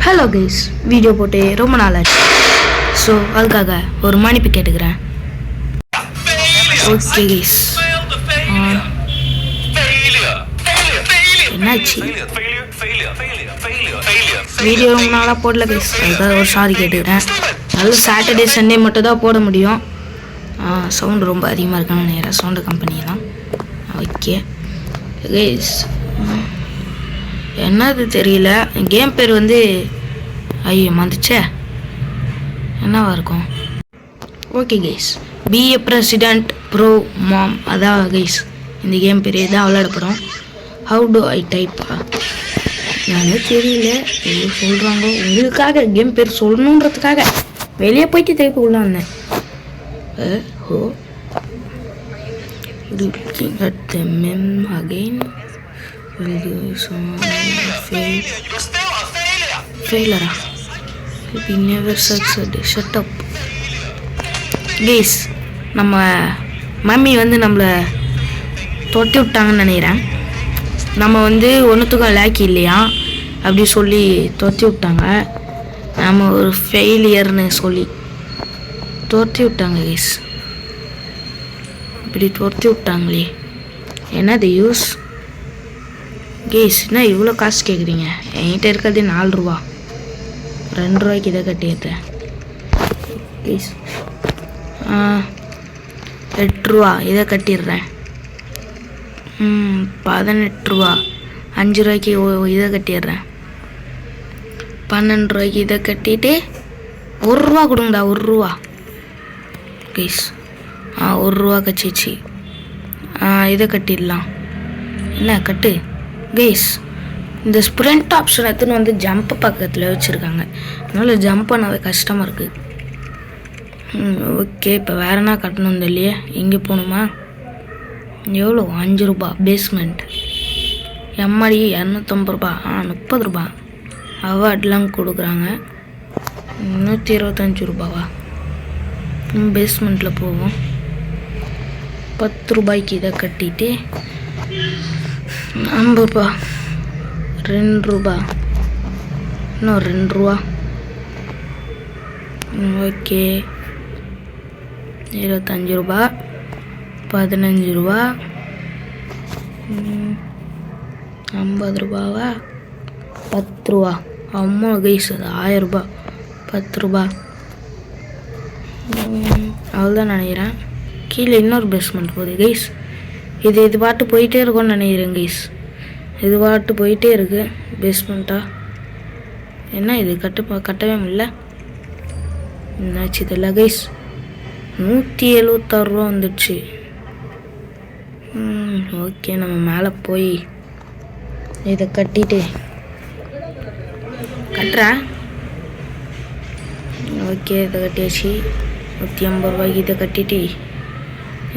Hello guys, video போட்டு ரொம்ப நாள் ஆச்சு. ஸோ அதுக்காக ஒரு மன்னிப்பு கேட்டுக்கிறேன். ஓகே கைஸ், என்னாச்சு? வீடியோ ரொம்ப நாளாக போடல கைஸ், அதுக்காக ஒரு சாரி கேட்டுக்கிறேன். நல்ல சாட்டர்டே சண்டே மட்டும் தான் போட முடியும். சவுண்டு ரொம்ப அதிகமாக இருக்கான்னு நினைக்கிறேன், சவுண்டு கம்பெனியெல்லாம். ஓகே கைஸ், என்னது தெரியல, கேம் பேர் வந்து ஐயோ வந்துச்சே, என்னவா இருக்கும்? Okay guys, be a president pro mom, அதான் கைஸ் இந்த கேம் பேர் தான் விளையாடப்படும். How to I type? நானே தெரியல, எவ்வளோ சொல்கிறாங்க. உங்களுக்காக கேம் பேர் சொல்லணுன்றதுக்காக வெளியே போயிட்டு டைப் உள்ளாந்தேன். Oh looking at the mem again. Will you failure? We never succeed. Shut up. Guys, நம்ம மம்மி வந்து நம்மளை தொட்டி விட்டாங்கன்னு நினைக்கிறேன். நம்ம வந்து ஒன்றுத்துக்கும் லேக்கி இல்லையா அப்படி சொல்லி தொட்டி விட்டாங்க. நம்ம ஒரு ஃபெயிலியர்னு சொல்லி தொட்டி விட்டாங்க கைஸ். இப்படி துரத்தி விட்டாங்களே, என்னது யூஸ்? கேஸ் என்ன இவ்வளோ காசு கேட்குறீங்க? என்கிட்ட இருக்கிறது 4 ரூபா, 2 ரூபாய்க்கு இதை கட்டிடுறேன் கேஸ். 8 ரூபா இதை கட்டிடுறேன். 18 ரூபா, 5 ரூபாய்க்கு இதை கட்டிடுறேன். 12 ரூபாய்க்கு இதை கட்டிட்டு 1 ரூபா கொடுங்கடா, 1 ரூபா கேஸ். 1 ரூபா கச்சிச்சு. இதை கட்டிடலாம். என்ன கட்டு கைஸ்? இந்த ஸ்ப்ரிண்ட் ஆப்ஷன் எடுத்துன்னு வந்து ஜம்ப் பக்கத்தில் வச்சுருக்காங்க, அதனால் ஜம்ப் பண்ணவே கஷ்டமாக இருக்குது. ஓகே, இப்போ வேறு என்ன கட்டணும் இல்லையே, எங்கே போகணுமா? எவ்வளோ? 5 ரூபா பேஸ்மெண்ட். எம்மாடி 250 ரூபா, 30 ரூபா அவார்ட்லாம் கொடுக்குறாங்க. 125 ரூபாவா? பேஸ்மெண்ட்டில் போவோம். 10 ரூபாய்க்கு இதை கட்டிட்டு 50 ரூபா, 2 ரூபா, இன்னும் 2 ரூபா. ஓகே, 25 ரூபா, 15 ரூபா, 50 ரூபாவா? 10 ரூபா. அம்மா கைஸ், அது 1000 ரூபா. 10 ரூபா அவ்வளோதான் நினைக்கிறேன். கீழே இன்னொரு பேஸ்மெண்ட் போகுது கைஸ். இது பாட்டு போயிட்டே இருக்கும்னு நினைக்கிறேன் கைஸ். இது பாட்டு போயிட்டே இருக்கு பேஸ்மெண்ட்டா. என்ன இது கட்டவே முடியல, என்னாச்சு இதில் கைஸ்? 176 ரூபா வந்துடுச்சு. ஓகே, நம்ம மேலே போய் இதை கட்டிட்டு கட்டுறேன். ஓகே, இதை கட்டியாச்சு. 150 ரூபாய்க்கு இதை கட்டிட்டு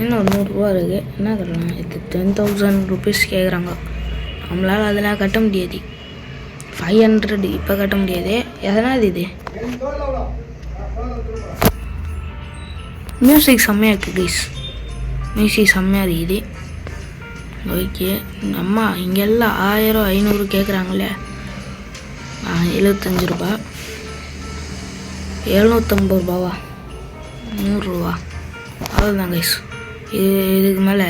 இன்னும் 100 ரூபா இருக்குது. என்ன கட்டலாம்? இது 10,000 ருபீஸ் கேட்குறாங்க. நம்மளால் அதெல்லாம் கட்ட முடியாது. 500 இப்போ கட்ட முடியாது. எதனால் இது மியூசிக் செம்மையாக இருக்குது கைஸ், மியூசிக் செம்மையாக இருக்குது. ஓகே, அம்மா இங்கெல்லாம் 1000 500 கேட்குறாங்களே. 75 ரூபா, 750 ரூபாவா? 100 ரூபா. அவ்வளோதான் கைஸ். இதுக்கு மேலே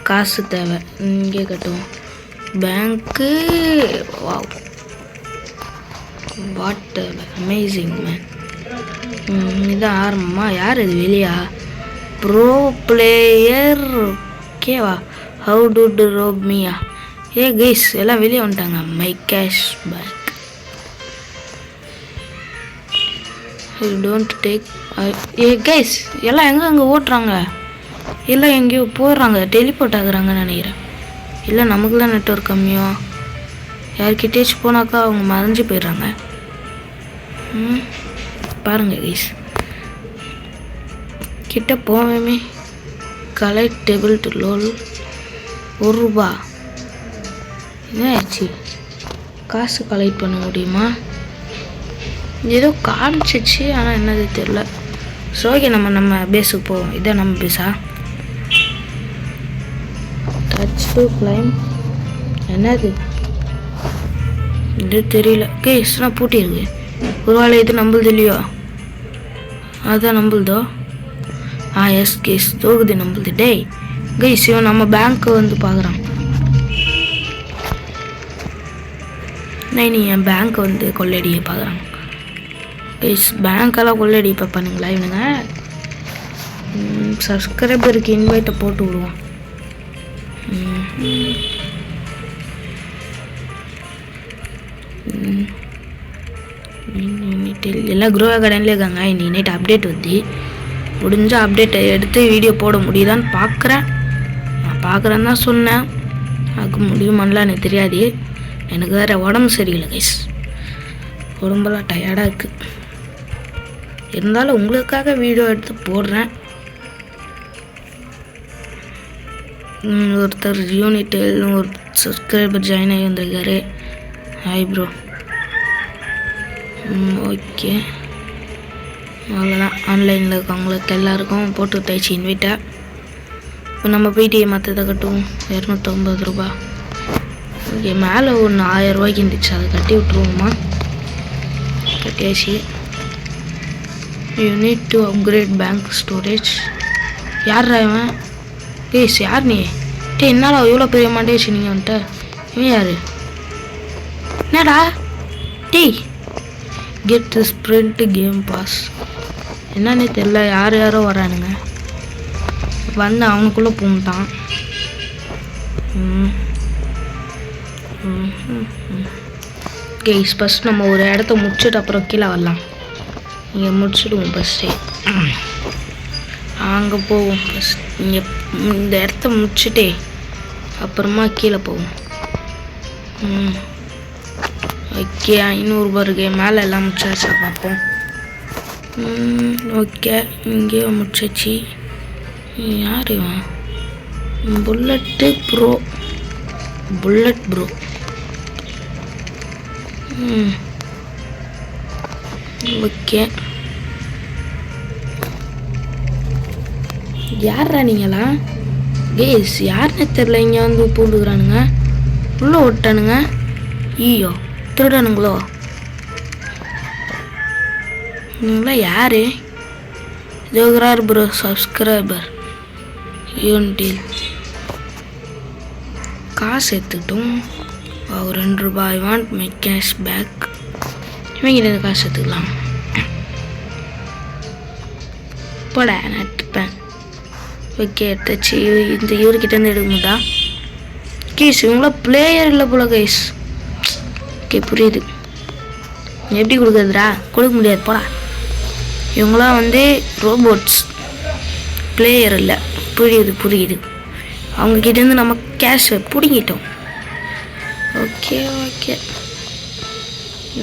காசு தேவை. இங்கே கட்டுவோம். பேங்க்கு. What amazing man. இதுதான் ஆரம்பமா? யார் இது வெளியா? Bro player. ஓகேவா? ஹவு டு ரோப் மீயா? ஏ கைஸ், எல்லாம் வெளியே வந்துட்டாங்க. My cash bag. Don't take. ஏ கைஸ், எல்லாம் எங்கே ஓட்டுறாங்க? எல்லாம் எங்கேயோ போடுறாங்க, டெலிபோர்ட் ஆகுறாங்கன்னு நினைக்கிறேன். இல்லை நமக்கு தான் நெட்வொர்க் கம்மியோ? யார்கிட்டேச்சும் போனாக்கா அவங்க மறைஞ்சு போயிடுறாங்க. பாருங்க கைஸ், கிட்ட போவேமே. Collect table to lol. 1 ரூபா. என்ன ஆச்சு? காசு கலெக்ட் பண்ண முடியுமா? ஏதோ காமிச்சிச்சு, ஆனால் என்னது தெரில. ஸோ ஓகே, நம்ம பேஸுக்கு போவோம். இதான் நம்ம பேஸா? Touch to claim. என்னது இது தெரியல கேஸ்னா பூட்டியிருக்கு. ஒரு வேளை இது நம்மளுது இல்லையோ? அதான் நம்மளுதோ. எஸ் கேஸ் தோகுது நம்மளுது. டேய் கைஸ் இவன் நம்ம பேங்க்கை வந்து பார்க்குறான். நீ என் பேங்க்கை வந்து கொள்ளடிக்க பார்க்குறான். கைஸ் பேங்க்கெல்லாம் கொள்ளடி பார்ப்பானுங்களா இவனுங்க? சப்ஸ்கிரைபருக்கு இன்வைட்டை போட்டு விடுவான். எல்லாம் குரோ அகாடமிலே இருக்காங்க. இன்னைக்கு நைட் அப்டேட் வந்து முடிஞ்ச அப்டேட்டை எடுத்து வீடியோ போட முடியுதான்னு பார்க்குறேன். நான் பார்க்குறேன்னு தான் சொன்னேன். அதுக்கு முடியுமான்லாம் எனக்கு தெரியாது. எனக்கு வேறு உடம்பு சரியில்லை கைஸ். உடம்பெல்லாம் டயர்டாக இருக்குது. இருந்தாலும் உங்களுக்காக வீடியோ எடுத்து போடுறேன். ஒருத்தர் யூனிட்டில் ஒரு சப்ஸ்கிரைபர் ஜாயின் ஆகி வந்திருக்காரு. Hi bro. ஓகே அவ்வளோதான். ஆன்லைனில் இருக்கவங்களுக்கு எல்லாருக்கும் போட்டு விட்டாச்சு இன்வைட்டை. இப்போ நம்ம போயிட்டு மற்றதை கட்டுவோம். 250 ரூபா. ஓகே மேலே ஒன்று 1000 ரூபாய்க்கு இருந்துச்சு, அதை கட்டி விட்ருவோமா? கட்டியாச்சு. You need to upgrade bank storage. யார் இவன்? பேஸ் யார் நீ? என்னடா எவ்வளோ பெரிய மாட்டே வச்சு நீங்கள் வந்துட்ட? இவன் யார்? என்னடா டேய் கெட் ஸ்ப்ரிண்ட் கேம் பாஸ். என்னன்னே தெரில, யாரோ வரானுங்க. வந்து அவனுக்குள்ளே பூந்துட்டான். கேஸ் ஃபஸ்ட் நம்ம ஒரு இடத்த முடிச்சுட்டு அப்புறம் கீழே வரலாம். இங்கே முடிச்சுடுவோம் ஃபஸ்ட்டே. அங்கே போவோம் ஃபஸ்ட். இங்கே இந்த இடத்த முடிச்சுட்டே அப்புறமா கீழே போவோம். ஓகே 500 ரூபா இருக்கு. மேலே எல்லாம் முடிச்சாச்சா பார்ப்போம். ஓகே இங்கேயே முடிச்சாச்சு. யார் இவன்? Bullet bro. ஓகே யாரா நீங்களா? கேஸ் யாருன்னு தெரில. இங்கே வந்து பூண்டுக்கிறானுங்க, உள்ளே ஓட்டானுங்க. ஈயோ திருடனுங்களோ நீங்களா? யாரு? ஜோகரார் ப்ரோ சப்ஸ்கிரைபர் யூனிட்டில் காசு எடுத்துக்கிட்டோம். 2 ரூபாய். I want my cash back. இவங்கிட்ட காசு எடுத்துக்கலாம். போட நான் எடுத்துப்பேன். ஓகே எடுத்தாச்சு. இந்த இவர்கிட்டேருந்து எடுக்கும்போதா? கேஸ் இவங்களாம் பிளேயர் இல்லை போல கைஸ். ஓகே புரியுது. எப்படி கொடுக்குறதுடா? கொடுக்க முடியாது போடா. இவங்களாம் வந்து ரோபோட்ஸ், பிளேயர் இல்லை. புரியுது. அவங்கக்கிட்டேருந்து நம்ம கேஷை பிடிங்கிட்டோம்.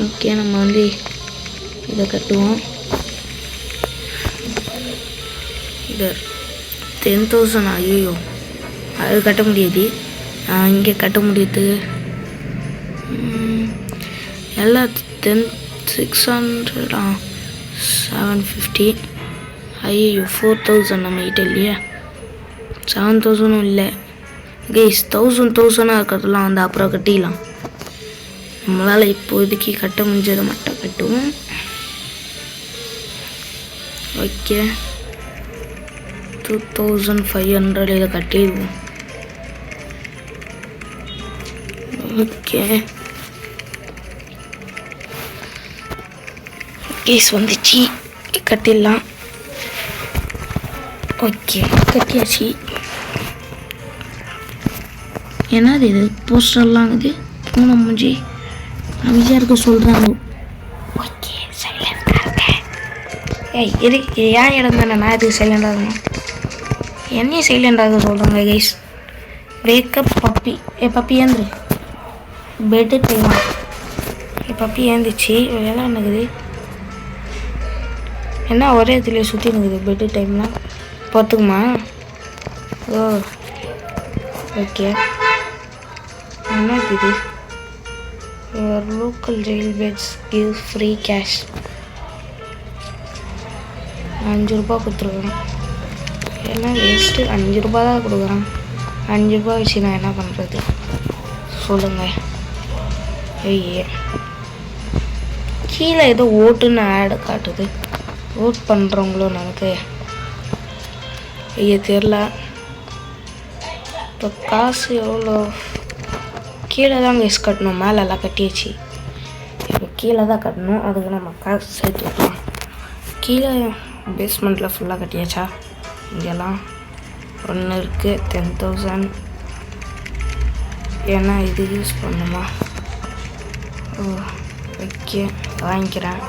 ஓகே நம்ம வந்து இதை கட்டுவோம். இது 10,000. ஐயோ அது கட்ட முடியாது. இங்கே கட்ட முடியுது. எல்லாம் 600. 750. ஐயோ 4000 நம்ம கிட்ட இல்லையா? 7000 இல்லை கைஸ். 1000 இருக்கிறதெல்லாம் வந்து அப்புறம் கட்டிடலாம். நம்மளால் இப்போதைக்கு கட்ட முடிஞ்சதை மட்டும் கட்டுவோம். ஓகே 2500 இதை கட்டிடுவோம். ஓகே கேஸ் வந்துச்சு, கட்டிடலாம். ஓகே கட்டியாச்சு. என்னது இது? போஸ்டர்லாம் இது பூனை மூஞ்சி அமைதியாக இருக்க சொல்கிறாங்க. ஓகே சைலண்டாக இருக்கேன். ஏய் இது ஏன் இடம் தானே? நான் எதுக்கு சைலண்டாக இருக்கணும்? என்னையும் சைலண்டாக சொல்கிறாங்க கைஸ். Wake up puppy. பப்பி ஏந்துரு. பெட்டு டைமா? பப்பி ஏந்துச்சு. வேலை என்னக்குது? என்ன ஒரே இடத்துல சுற்றி நிற்குது? பெட்டு டைம்லாம் பார்த்துக்குமா? ஓ ஓகே என்ன இது? Your local railways give free cash. 5 ரூபா கொடுத்துருக்குறேன். ஏன்னா வேஸ்ட்டு. 5 ரூபா தான் கொடுக்குறான். 5 ரூபா வச்சு நான் என்ன பண்ணுறது சொல்லுங்கள்? ஐயே கீழே ஏதோ ஓட்டுன்னு ஆடு காட்டுது. ஓட் பண்ணுறவங்களோ நமக்கு தெரில. இப்போ காசு எவ்வளோ? கீழே தான் கைஸ் கட்டணும், மேலெல்லாம் கட்டியாச்சு. இப்போ கீழே தான் கட்டணும், அதுக்கு நம்ம காசு சேர்த்துக்கலாம். கீழே பேஸ்மெண்ட்டில் ஃபுல்லாக கட்டியாச்சா? இங்கெல்லாம் ஒன்று இருக்குது 10,000. ஏன்னா இது யூஸ் பண்ணுமா? ஓகே வாங்கிக்கிறேன்.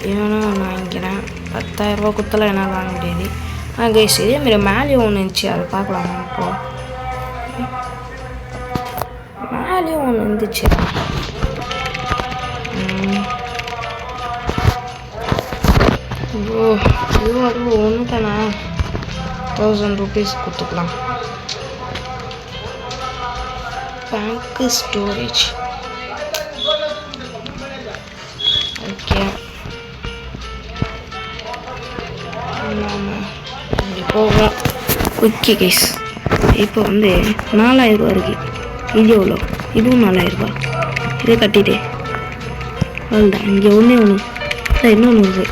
இவனும் ஒன்று வாங்கிக்கிறேன். 10,000 குத்தலாம் என்னால் வாங்க முடியாது. கைஸ் இதேமாரி மேலேயும் ஒன்று இருந்துச்சு, அதை பார்க்கலாமா? இப்போது மேலேயும் ஒன்று இருந்துச்சு. இதுவும் அதுவும் ஒன்று தானே. 1000 rupees கொடுத்துக்கலாம். பேங்க்கு ஸ்டோரேஜ். ஓகே இப்படி போகலாம். ஓகே கைஸ் இப்போ வந்து 4000 ரூபா இருக்குது. இது எவ்வளோ? இதுவும் 4000 ரூபா. இதே கட்டிட்டு அவ்வளோதான். இங்கே ஒன்றே ஒன்று இன்னொன்று இருக்குது.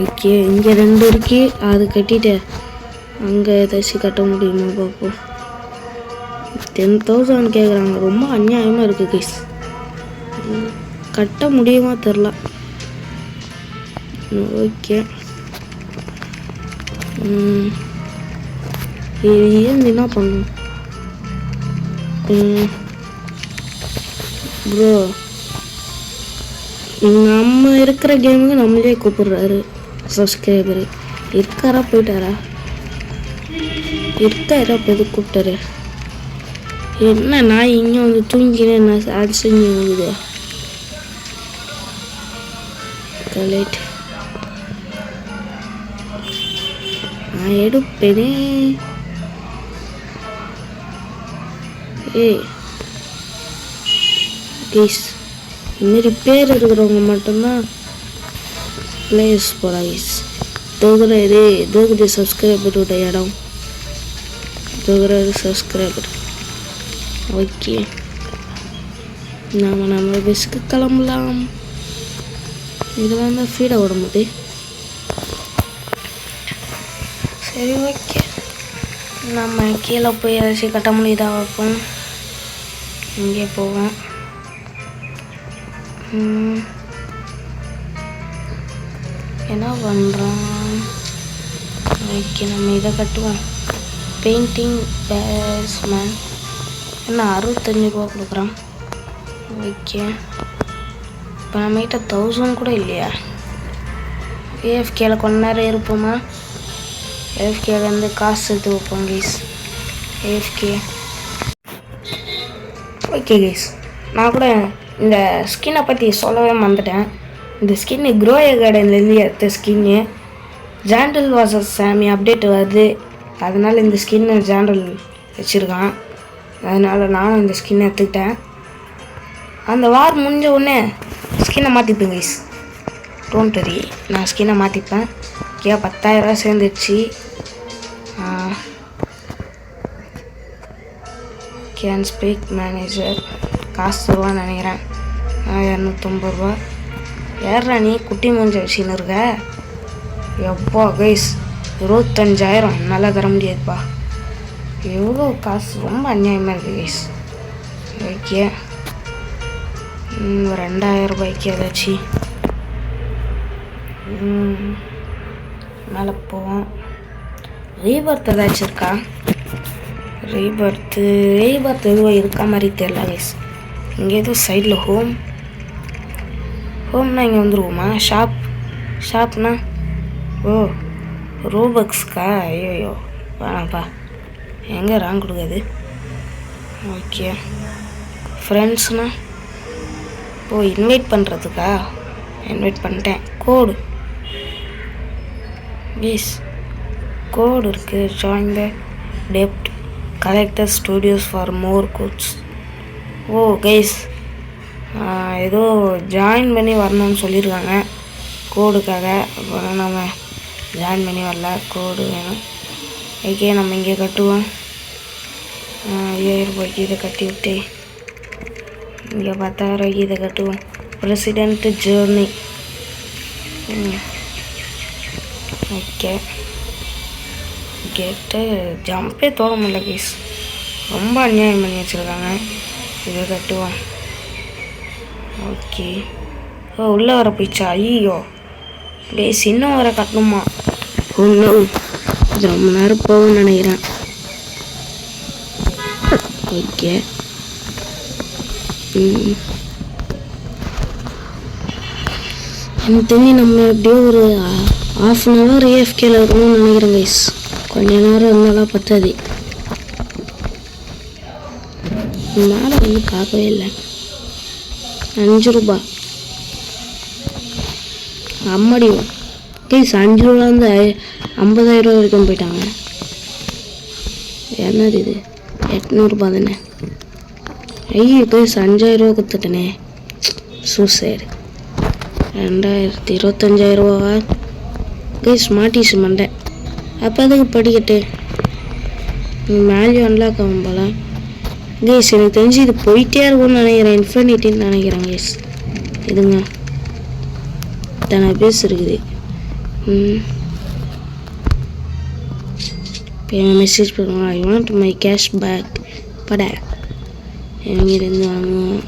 ஓகே இங்கே 2 இருக்கு. அது கட்டிட்டு அங்கே ஏதாச்சும் கட்ட முடியுமா பார்ப்போம். 10,000 கேட்குறாங்க. ரொம்ப அநியாயமாக இருக்குது கைஸ். கட்ட முடியுமா தெரில. ஓகே ஏன் என்ன பண்ணும் ப்ரோ? நம்ம இருக்கிற கேமுக்கு நம்மளே கூப்பிடுறாரு சப்ஸ்கிரைபரு. இருக்காரா போயிட்டாரா? இருக்காரா இப்போ எது கூப்பிட்டாரு? என்ன நான் இங்கே வந்து தூங்கினேன். நான் அது செஞ்சுது கலெக்ட் நான் எடுப்பேனே. கைஸ் இதுமாரி பேர் இருக்கிறவங்க மட்டும்தான் பிளேயர்ஸ் போகிறா கைஸ். தோகுற சப்ஸ்கிரைபரோட இடம். தோகுற சப்ஸ்கிரைபர். ஓகே நம்ம பெஸ்க்கு கிளம்பலாம். இதெல்லாம் தான் ஃபீடை விடும்போது. சரி ஓகே நம்ம கீழே போய் ஏதாச்சும் கட்ட முடியுதா வைப்போம். இங்கே போவோம். என்ன பண்ணுறோம்? ஓகே நம்ம இதை கட்டுவோம். பெயிண்டிங் பேஸ்மெண்ட் என்ன 65 ரூபா கொடுக்குறான். ஓகே இப்போ நம்மகிட்ட 1000 கூட இல்லையா? ஏஎஃப்கேல கொஞ்ச நேரம் இருப்போமா? ஏஎஃப்கேலேருந்து காசு எடுத்து வைப்போம் கைஸ். ஏஎஃப்கே ஓகே கைஸ் நான் கூட இந்த ஸ்கின்னை பற்றி சொல்லவே மறந்துட்டேன். இந்த ஸ்கின்னு க்ரோய கார்டன்லேருந்து எடுத்த ஸ்கின்னு. ஜாண்டல் வாசஸ் சாமி அப்டேட் வருது, அதனால் இந்த ஸ்கின்னு ஜாண்டல் வச்சுருக்கான். அதனால் நானும் இந்த ஸ்கின்னை எடுத்துக்கிட்டேன். அந்த வார் முடிஞ்ச உடனே ஸ்கின்னை மாற்றிப்பேன் கைஸ். டோன்ட் வரி, நான் ஸ்கின்னை மாற்றிப்பேன். ஓகே 10,000 ரூபா சேர்ந்துடுச்சு. கேன் ஸ்பீக் மேனேஜர் காசு தருவான்னு நினைக்கிறேன். 250 ரூபா. ஏறா நீ குட்டி மூஞ்ச வச்சுன்னு இருக்க? எப்பா கைஸ் 25,000 நல்லா தர முடியாதுப்பா. எவ்வளோ காசு, ரொம்ப அநியாயமாக இருக்குது கைஸ். ஓகே 2,000 ரூபாய்க்கு ஏதாச்சும் மேலே போவோம். ரீபர்த் ஏதாச்சும் இருக்கா? ரீபர்த் எதுவும் இருக்கா மாதிரி தெரியல கைஸ். இங்கே எதுவும் சைடில் ஹோம்னா இங்கே வந்துருவோமா? ஷாப்னா ஓ ரோபக்ஸ்க்கா? ஐயோ வேணாம்ப்பா, எங்கே ராங் கொடுக்குது. ஓகே ஃப்ரெண்ட்ஸ்னா ஓ இன்வைட் பண்ணுறதுக்கா? இன்வைட் பண்ணிட்டேன். கோடு இருக்குது. ஜாயின் த டெப்ட் collector studios for more codes. Oh guys ஏதோ ஜாயின் பண்ணி வரணும்னு சொல்லியிருக்காங்க கோடுக்காக. அப்புறம் நம்ம ஜாயின் பண்ணி வரல, கோடு வேணும். ஓகே நம்ம இங்கே கட்டுவோம். 5,000 ரூபாய்க்கு இதை கட்டி விட்டு இங்கே 10,000 ரூபாய்க்கு இதை கட்டுவோம். President journey. ஓகே, கேட்டு ஜம்பே தோட முடியல கைஸ். ரொம்ப அநியாயம் பண்ணி வச்சுருக்காங்க. இதை கட்டுவோம். ஓகே, உள்ளே வர போயிடுச்சா? ஐயோ கைஸ், இன்னும் வர கட்டணுமா? ஒன்றும் இது ரொம்ப நேரம் போகும்னு நினைக்கிறேன். ஓகே, எனக்கு தெரிஞ்சு நம்ம எப்படியோ ஒரு ½ AFKல இருக்கணும்னு நினைக்கிறேன் கைஸ். கொஞ்ச நேரம் இருந்தாலும் பத்தாது. மேலே வந்து பார்க்கவே இல்லை. 5 ரூபா அம்மாடி கைஸ். 5 ரூபாலேருந்து 50,000 ரூபா வரைக்கும் போயிட்டாங்க. என்னது இது? 800 ரூபா தானே? ஐயோ கைஸ், 5,000 ரூபா கொடுத்துட்டேனே. சூசைடு. 25,000 ரூபாவா கைஸ்? மாட்டிச்சு மண்டை. அப்போ அதுக்கு படிக்கட்டு மேலேயும் அன்லாக் ஆகும் போல கைஸ். எனக்கு தெரிஞ்சு இது போயிட்டே இருக்கும்னு நினைக்கிறேன். இன்ஃபினிட்டின்னு நினைக்கிறேன் கைஸ். இதுங்க இத்தனை பேஸ் இருக்குது. இப்போ என் மெசேஜ் பண்ணுவாங்க, I want my cash back. பட எங்கிருந்து வாங்குவோம்?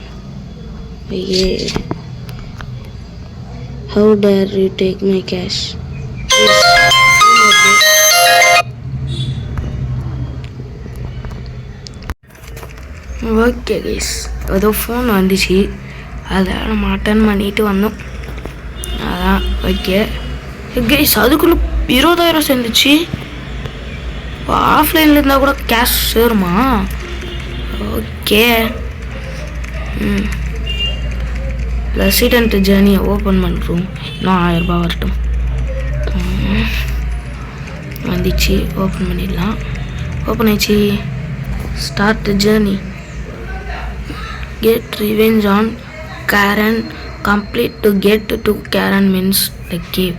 ஐயே, how dare you take my cash? Okay guys, ஏதோ ஃபோன் வந்துச்சு, அதை நம்ம அட்டன் பண்ணிட்டு வந்தோம். அதான் ஓகே கைஸ். அதுக்குள்ளே 20,000 சேர்ந்துச்சு. ஆஃப்லைனில் இருந்தால் கூட கேஷ் சேருமா? ஓகே, ரெசிடென்ட் ஜேர்னியை ஓப்பன் பண்ணுறோம். இன்னும் 1000 ரூபாய் வரட்டும். வந்துச்சு, ஓப்பன் பண்ணிடலாம். ஓப்பன் ஆயிடுச்சு. Start journey. Get revenge on Karen. Complete to get to Karen means the cave.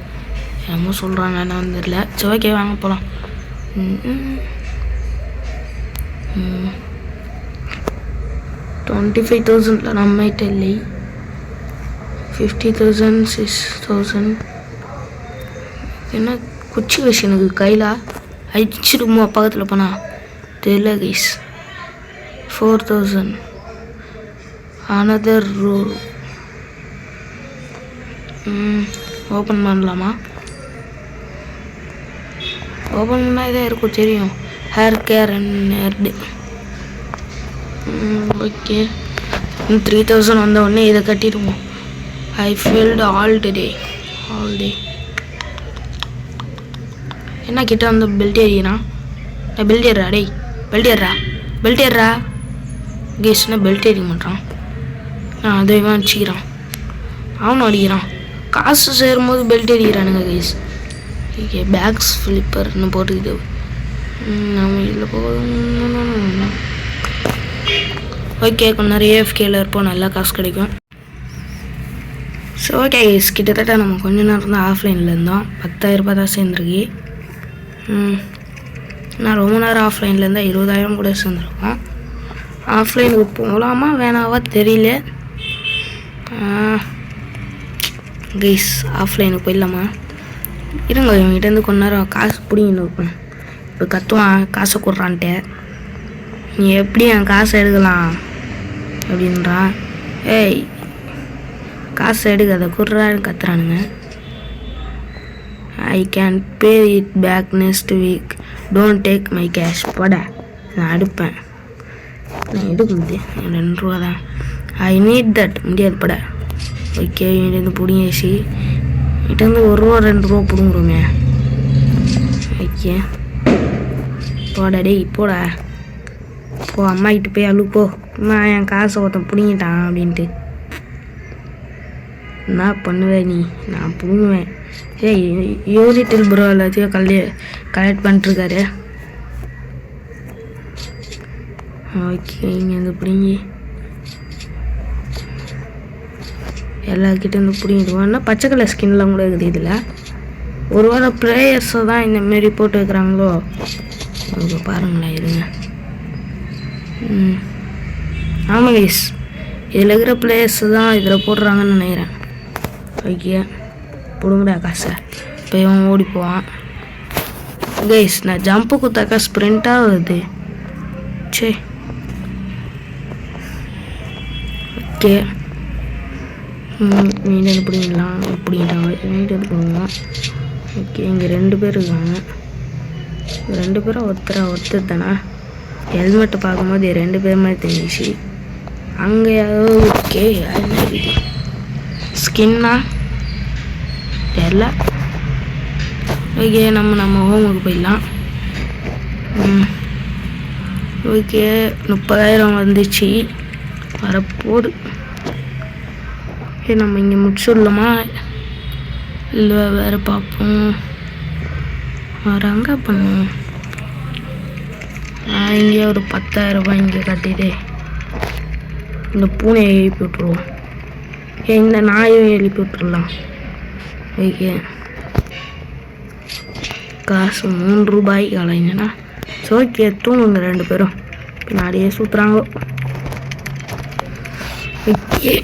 என்னமோ சொல்கிறாங்க, என்ன வந்துடல. சரி ஓகே, வாங்க போகலாம். 25,000 நம்மகிட்ட இல்லை. 50,000 6,000. என்ன குச்சி வச்சு எனக்கு கையில் அடிச்சிடுமோ பக்கத்தில் போனால்? தெரியல கைஸ். 4,000. Another rule. ஓப்பன் பண்ணலாமா? ஓப்பன் பண்ணால் இதாக இருக்கும், தெரியும். Hair care and haired. Okay, 3,000 வந்த உடனே இதை கட்டிடுவோம். ஐ ஃபீல்ட் ஆல் டே. என்ன கிட்ட வந்து பெல்ட் ஏறினா? பெல்ட் ஏறா டேய், பெல்ட் ஏறா கேஸ்னா பெல்ட் ஏறிக்க மாட்டான். அதை இவன் அடிச்சிக்கிறான், அவனும் அடிக்கிறான். காசு சேரும்போது பெல்ட் ஏறிக்கிறானுங்க கேஸ். ஓகே, பேக்ஸ் ஃப்ளிப்பர்னு போட்டுக்கிட்டு நம்ம இதில் போகணும். ஓகே, கொஞ்சம் நிறைய AFKல இருப்போம், நல்லா காசு கிடைக்கும். ஸோ ஓகே கைஸ், கிட்டத்தட்ட நம்ம கொஞ்ச நேரம் தான் ஆஃப்லைனில் இருந்தோம். 10,000 ரூபாய் தான் சேர்ந்துருக்கு. நான் ரொம்ப நேரம் ஆஃப்லைனில் இருந்தால் 20,000 கூட சேர்ந்துருக்கோம். ஆஃப்லைனுக்கு போகலாமா வேணாவா தெரியல கைஸ். ஆஃப்லைனுக்கு போயிடலாமா? இருங்க, இவங்ககிட்டேருந்து கொஞ்ச நேரம் காசு பிடிங்கின்னு இருப்பேன். இப்போ கத்துவான், காசை கொடுறான்ட்டு. நீ எப்படி என் காசை எடுக்கலாம் அப்படின்றான். ஏய், காசை எடுக்காத குர்றான்னு கத்துறானுங்க. I can pay it back next week. Don't take my cash. போட, நான் எடுப்பேன். நான் எடுக்க முடியும், 2 ரூபா தான். I need that. முடியாது பட. ஓகே, இங்கிட்டேருந்து பிடிங்கி இங்கிட்டேருந்து 1 ரூபா 2 ரூபா பிடுங்குறோமே. ஓகே, போடா டேய், போடா போ. அம்மா கிட்ட போய் அழு போ. அம்மா, என் காசை ஒருத்தன் பிடிங்கிட்டான் அப்படின்ட்டு. என்ன பண்ணுவேன் நீ? நான் பிடுங்குவேன். ஏய், யூரிட்டில் ப்ரோ எல்லாத்தையும் கலெக்ட் பண்ணிட்டுருக்காரு. ஓகே, இங்கேருந்து பிடிங்கி எல்லாருக்கிட்டேருந்து பிடிங்கிடுவோம். பச்சை கலர் ஸ்கின்லாம் கூட இருக்குது இதில். ஒரு வாரம் ப்ளேயர்ஸை தான் இந்தமாரி போட்டு வைக்கிறாங்களோ? பாருங்களேன், இருங்க. ஆமாம் கைஸ், இதில் இருக்கிற பிளேயர்ஸ் தான் இதில் போடுறாங்கன்னு நினைக்கிறேன். ஓகே பிடுங்கடா காசை. இப்போ இவன் ஓடி போவான். கைஸ் நான் ஜம்ப்பு குத்தாக்கா ஸ்ப்ரிண்ட்டாக வருது. சரி ஓகே மீண்டும் பிடிங்கலாம். பிடிங்கிட்டாங்க மீண்டும் பிடுங்குவோம். ஓகே இங்கே 2 பேர் இருக்காங்க. 2 பேரும் ஒருத்தர் தானே. ஹெல்மெட்டை பார்க்கும்போது 2 பேர் மாதிரி தெரிஞ்சிச்சு. அங்கே ஓகே ஸ்கின்னா தெரியல. ஓகே நம்ம ஹோமுக்கு போயிடலாம். ஓகே 30,000 வந்துச்சு வரப்போடு. ஓகே நம்ம இங்கே முடிச்சுடலாமா இல்லை வேறு பார்ப்போம். வேறு அங்கே பண்ணுவோம். இங்கே ஒரு 10,000 ரூபாய் இங்கே கட்டிட்டு இந்த பூனையை எழுப்பி விட்ருவோம். இந்த நாயும் எழுப்பி விட்டுருலாம். ஓகே காசு 3 ரூபாய்க்கு அலைங்கன்னா ஓகே தூணுங்க 2 பேரும் பின்னாடியே சுற்றுறாங்க. ஓகே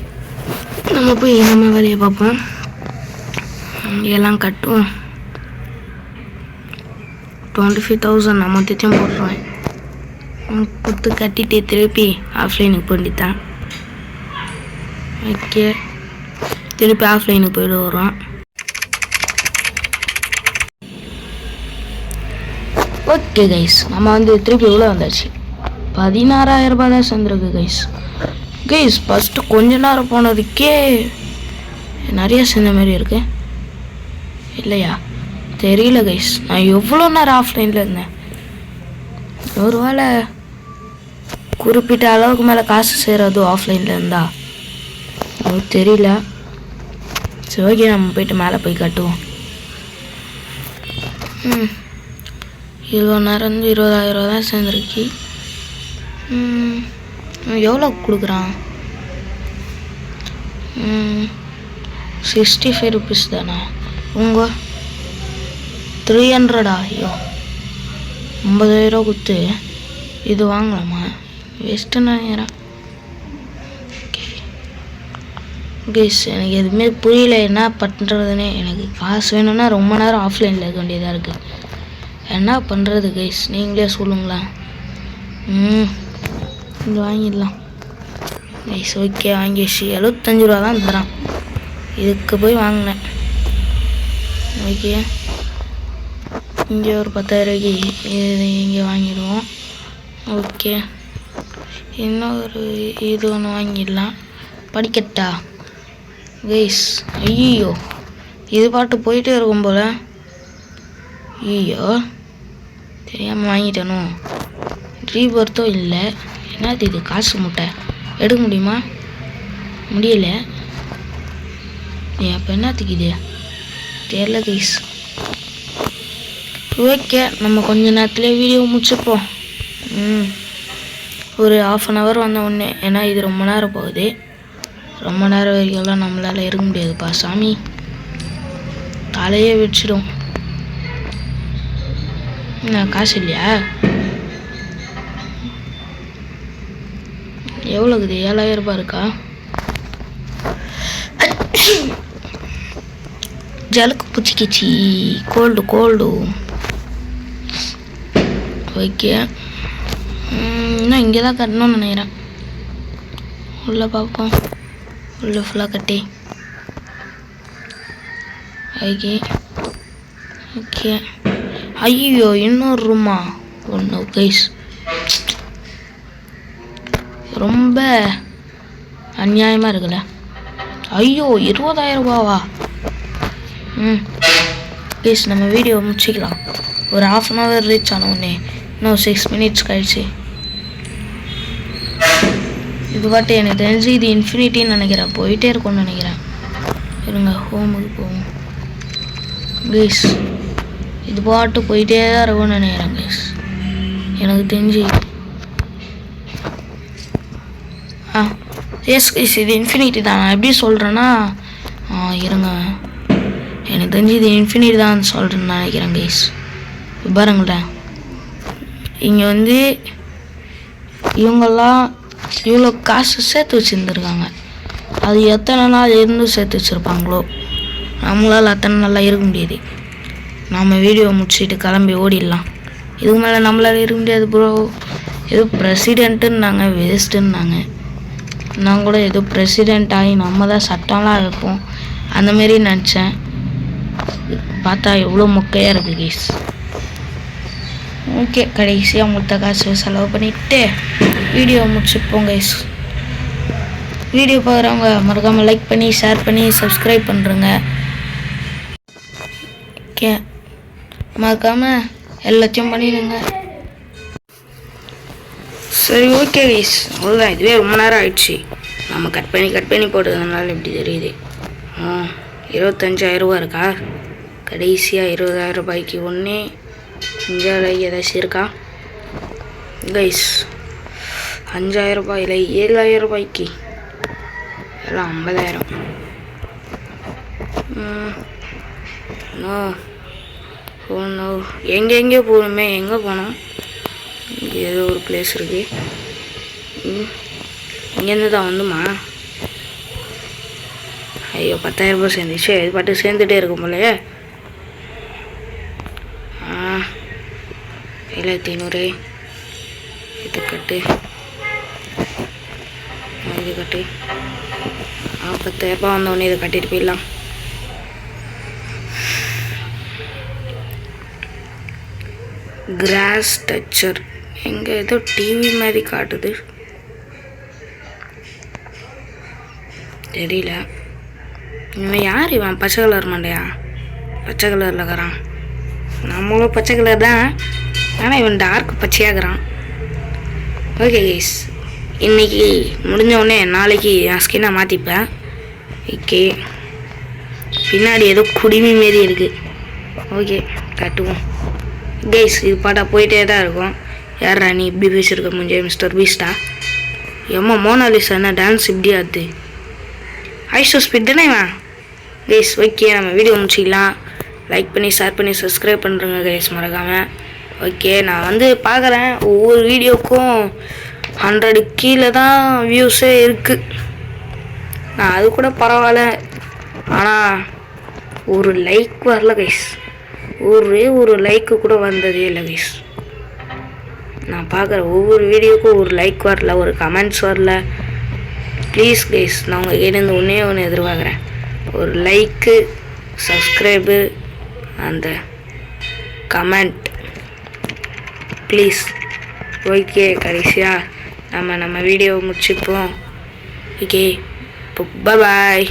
நம்ம போய் நம்ம வேலையை பார்ப்போம். எல்லாம் கட்டுவோம். 25,000 நான் மொத்தத்தையும் போட்டுருவேன். கொடுத்து கட்டிட்டு திருப்பி ஆஃப்லைனுக்கு போண்டித்தான். ஓகே திருப்பி ஆஃப்லைனுக்கு போயிட்டு வரோம். ஓகே கைஸ் நம்ம வந்து திருப்பி எவ்வளோ வந்தாச்சு 16,000 ரூபாய் தான் சேர்ந்துருக்கு கைஸ் ஃபஸ்ட்டு கொஞ்ச நேரம் போனதுக்கே நிறைய சேர்ந்த மாதிரி இருக்கு இல்லையா தெரியல கைஸ். நான் எவ்வளோ நேரம் ஆஃப்லைனில் இருந்தேன். ஒரு வேளை குறிப்பிட்ட அளவுக்கு மேலே காசு செய்கிறது ஆஃப்லைனில் இருந்தா தெரியல. சரி ஓகே நம்ம போயிட்டு மேலே போய் கட்டுவோம். இவ்வளோ நேரம் வந்து 20,000 ரூபா தான் சேர்ந்துருக்கு. எவ்வளோ கொடுக்குறான் 65 ருபீஸ் தானே. உங்கள் 300 ஐயோ 50,000 ரூபா கொடுத்து இது வாங்கலாமா வேஸ்ட்டு நினைக்கிறேன். கைஸ் எனக்கு எதுவுமே புரியல என்ன பண்ணுறதுன்னே. எனக்கு காசு வேணும்னா ரொம்ப நேரம் ஆஃப்லைனில் இருக்க வேண்டியதாக இருக்குது. என்ன பண்ணுறது கைஸ் நீங்களே சொல்லுங்களேன். இது வாங்கிடலாம் கைஸ். ஓகே வாங்கிடுச்சு 75 ரூபா தான் தரான். இதுக்கு போய் வாங்கினேன். ஓகே இங்கே ஒரு 10,000 இது இங்கே வாங்கிடுவோம். ஓகே இன்னொரு இது ஒன்று வாங்கிடலாம். படிக்கட்டா கைஸ். ஐயோ இது பாட்டு போயிட்டே இருக்கும் போல். ஐயோ தெரியாமல் வாங்கிட்டனும். ரீபர்த்தும் இல்லை. என்னது இது காசு மூட்டை எடுக்க முடியுமா முடியல. அப்போ என்னத்துக்கு இது தெரியல கைஸ். ஓகே நம்ம கொஞ்ச நேரத்துலேயே வீடியோ முடிச்சுப்போம். ஒரு 1/2 hour வந்த உடனே. ஏன்னா இது ரொம்ப நேரம் போகுது. ரொம்ப நேரம் வரைக்கும்லாம் நம்மளால் இருக்க முடியாதுப்பா சாமி. தலையே வச்சிடும். நான் காசு இல்லையா எவ்வளோ இருக்குது 7,000 ரூபாய் இருக்கா. ஜலுக்கு பூச்சிக்கிச்சி கோல்டு. ஓகே இன்னும் இங்கே தான் கட்டணும்னு நினைக்கிறேன். உள்ளே பார்ப்போம். உள்ளே ஃபுல்லாக கட்டி. ஓகே ஐயோ இன்னொரு ரூமா ஒன்று கைஸ். ரொம்ப அநியாயமாக இருக்குல்ல. ஐயோ 20,000 ரூபாவா. கைஸ் நம்ம வீடியோ முடிச்சிக்கலாம். ஒரு 1/2 hour ரீச் ஆன உடனே இன்னும் 6 minutes கழிச்சு. இது பாட்டு எனக்கு தெரிஞ்சு இது இன்ஃபினிட்டின்னு நினைக்கிறேன். போயிட்டே இருக்கும்னு நினைக்கிறேன். இருங்க ஹோமுக்கு போவோம் கைஸ். இது பாட்டு போயிட்டே தான் இருக்கும்னு நினைக்கிறேன் கைஸ் எனக்கு தெரிஞ்சு. எஸ் கைஸ் இது இன்ஃபினிட்டி தான். நான் எப்படி சொல்கிறேன்னா இருங்க எனக்கு தெரிஞ்சு இது இன்ஃபினிட்டி தான் சொல்கிறேன்னு நினைக்கிறேன் கைஸ். பாருங்களேன் இங்கே வந்து இவங்கெல்லாம் இவ்வளோ காசு சேர்த்து வச்சுருந்துருக்காங்க. அது எத்தனை நாள் இருந்து சேர்த்து வச்சுருப்பாங்களோ. நம்மளால் அத்தனை நாளாக இருக்க முடியாது. நம்ம வீடியோ முடிச்சுட்டு கிளம்பி ஓடிடலாம். இதுக்கு மேலே நம்மளால் இருக்க முடியாது ப்ரோ. ஏதோ ப்ரெசிடென்ட்டுன்னாங்க, வேஸ்ட்டுன்னாங்க. நான் கூட ஏதோ ப்ரெசிடெண்ட் ஆகி நம்ம தான் சட்டம்லாம் வைப்போம் அந்தமாரி நினச்சேன். பார்த்தா எவ்வளோ மொக்கையாக இருக்குது கைஸ். ஓகே, கடைசியாக மொத்த காசு செலவு பண்ணிவிட்டு வீடியோ முடிச்சுப்போம் கைஸ். வீடியோ பார்க்குறவங்க மறக்காமல் லைக் பண்ணி ஷேர் பண்ணி சப்ஸ்கிரைப் பண்ணுறேங்க. ஓகே, மறக்காமல் எல்லாத்தையும் பண்ணிடுங்க. சரி, ஓகே கைஸ், அவ்வளோதான். இதுவே ரொம்ப நேரம் ஆயிடுச்சு. நம்ம கட் பண்ணி போட்டதுனால இப்படி தெரியுது. 25,000 ரூபா இருக்கா? கடைசியாக 20,000 ரூபாய்க்கு ஒன்று இந்தியாவில் ஏதாச்சும் இருக்கா கைஸ்? 5,000 ரூபாயில் 7,000 ரூபாய்க்கு எல்லாம் 50,000. எங்கெங்கே போகணுமே, எங்கே போனோம்? ஏதோ ஒரு பிளேஸ் இருக்குது. இங்கேருந்து தான் வந்துமா? ஐயோ, 10,000 ரூபாய் சேர்ந்துச்சு. இது பாட்டு சேர்ந்துட்டே இருக்கும் போலையே. 7,500 இது கட்டு, இது கட்டு. 10,000 ரூபாய் வந்தோடனே இதை கட்டிட்டு போயிடலாம். கிராஸ் டச்சர் எங்கே? ஏதோ டிவி மாதிரி காட்டுது, தெரியல. இவன் யார்? இவன் பச்சை கலர் மண்டையா? பச்சை கலரில் இருக்கிறான். நம்மளும் பச்சை கலர் தான், ஆனால் இவன் டார்க் பச்சையாகிறான். ஓகே கைஸ், இன்றைக்கி முடிஞ்சவுடனே நாளைக்கு என் ஸ்கின்னை மாற்றிப்பேன். ஓகே, பின்னாடி ஏதோ குடிமி மாரி இருக்குது. ஓகே, கட்டுவோம் கைஸ். இது பாட்டா போயிட்டே தான் இருக்கும். யாரா நீ இப்படி பேசியிருக்க முடிஞ்ச மிஸ்டர் பீஸ்டா? எம்மா மோனாலிசா என்ன டான்ஸ் இப்படி ஆகுது? ஐஷோ ஸ்பீட் தானே இவன் கைஸ். ஓகே, நம்ம வீடியோ முடிச்சிக்கலாம். லைக் பண்ணி ஷேர் பண்ணி சப்ஸ்கிரைப் பண்ணுறேங்க கைஸ், மறக்காமல். ஓகே, நான் வந்து பார்க்குறேன் ஒவ்வொரு வீடியோக்கும் 100 கீழே தான் வியூஸே இருக்குது. நான் அது கூட பரவாயில்ல, ஆனால் ஒரு லைக் வரல கைஸ். ஒரு லைக்கு கூட வந்ததே இல்லை கைஸ். நான் பார்க்குற ஒவ்வொரு வீடியோக்கும் ஒரு லைக் வரல, ஒரு கமெண்ட்ஸ் வரல. ப்ளீஸ் கைஸ், நான் உங்கள் கிட்டேருந்து ஒன்று எதிர்பார்க்குறேன். ஒரு லைக்கு, சப்ஸ்கிரைபு, அந்த கமெண்ட் ப்ளீஸ். ஓகே, கடைசியாக நம்ம வீடியோவை முடிச்சுப்போம். ஓகே, இப்போ பாய்.